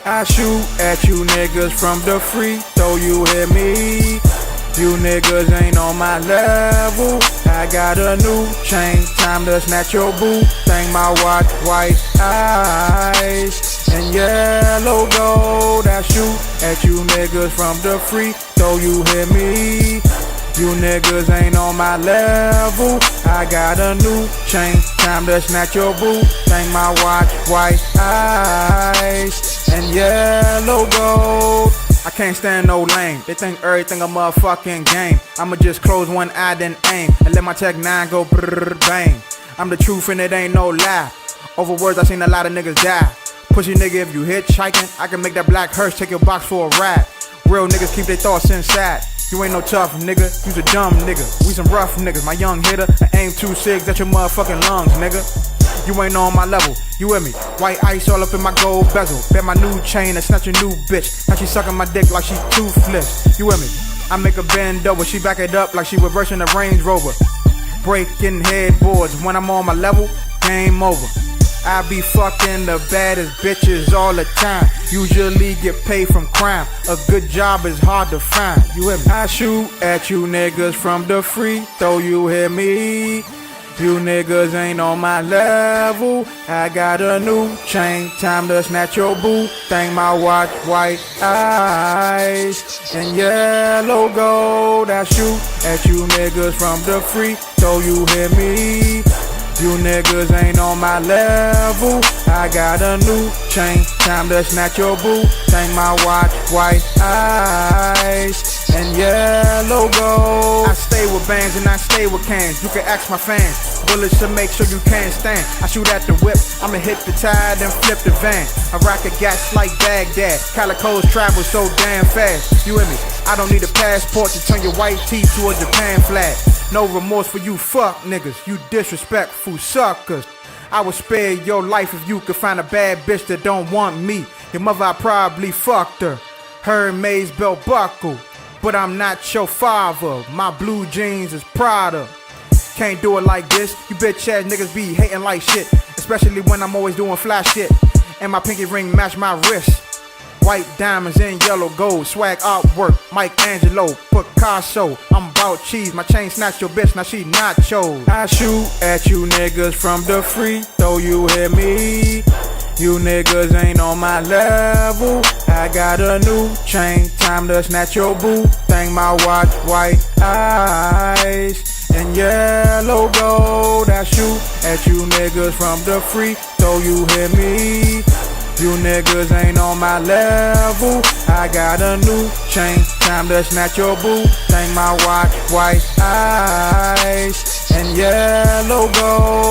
I shoot at you niggas from the free throw, you hear me? You niggas ain't on my level. I got a new chain, time to snatch your boo. Thank my watch, white eyes and yellow gold. I shoot at you niggas from the free throw, you hear me? You niggas ain't on my level. I got a new chain, time to snatch your boo. Thank my watch, white eyes and yellow gold. I can't stand no lame. They think everything a motherfucking game. I'ma just close one eye then aim and let my Tech 9 go brrr bang. I'm the truth and it ain't no lie. Over words I seen a lot of niggas die. Pussy nigga, if you hitchhiking, I can make that black hearse take your box for a ride. Real niggas keep their thoughts inside. You ain't no tough nigga, you's a dumb nigga. We some rough niggas, my young hitter. I aim 2-6 at your motherfucking lungs, nigga. You ain't on my level, you with me? White ice all up in my gold bezel. Bet my new chain and snatch a new bitch. Now she sucking my dick like she toothless. You with me? I make her bend over, she back it up like she reversing the Range Rover. Breaking headboards when I'm on my level, game over. I be fucking the baddest bitches all the time. Usually get paid from crime. A good job is hard to find. You hear me? I shoot at you niggas from the free throw, you hear me? You niggas ain't on my level. I got a new chain, time to snatch your boo. Thank my watch, white eyes and yellow gold. I shoot at you niggas from the free throw, you hear me? You niggas ain't on my level. I got a new chain, time to snatch your boo. Thank my watch, white eyes and yellow gold. I stay with bands and I stay with cans. You can ask my fans. Bullets to make sure you can't stand. I shoot at the whip, I'ma hit the tire then flip the van. I rock a gas like Baghdad. Calicos travel so damn fast. You hear me? I don't need a passport to turn your white tee to a Japan flag. No remorse for you fuck niggas, you disrespectful suckers. I would spare your life if you could find a bad bitch that don't want me. Your mother I probably fucked her. Hermes belt buckle, but I'm not your father. My blue jeans is Prada. Can't do it like this. You bitch ass niggas be hating like shit, especially when I'm always doing fly shit. And my pinky ring match my wrist. White diamonds and yellow gold, swag artwork, Michelangelo, Picasso. I'm about cheese, my chain snatch your bitch, now she nacho. I shoot at you niggas from the free throw, you hear me? You niggas ain't on my level. I got a new chain, time to snatch your boo. Thank my watch, white eyes and yellow gold. I shoot at you niggas from the free throw, you hear me? You niggas ain't on my level. I got a new chain, time to snatch your boo. Thank my watch, white eyes and yellow gold.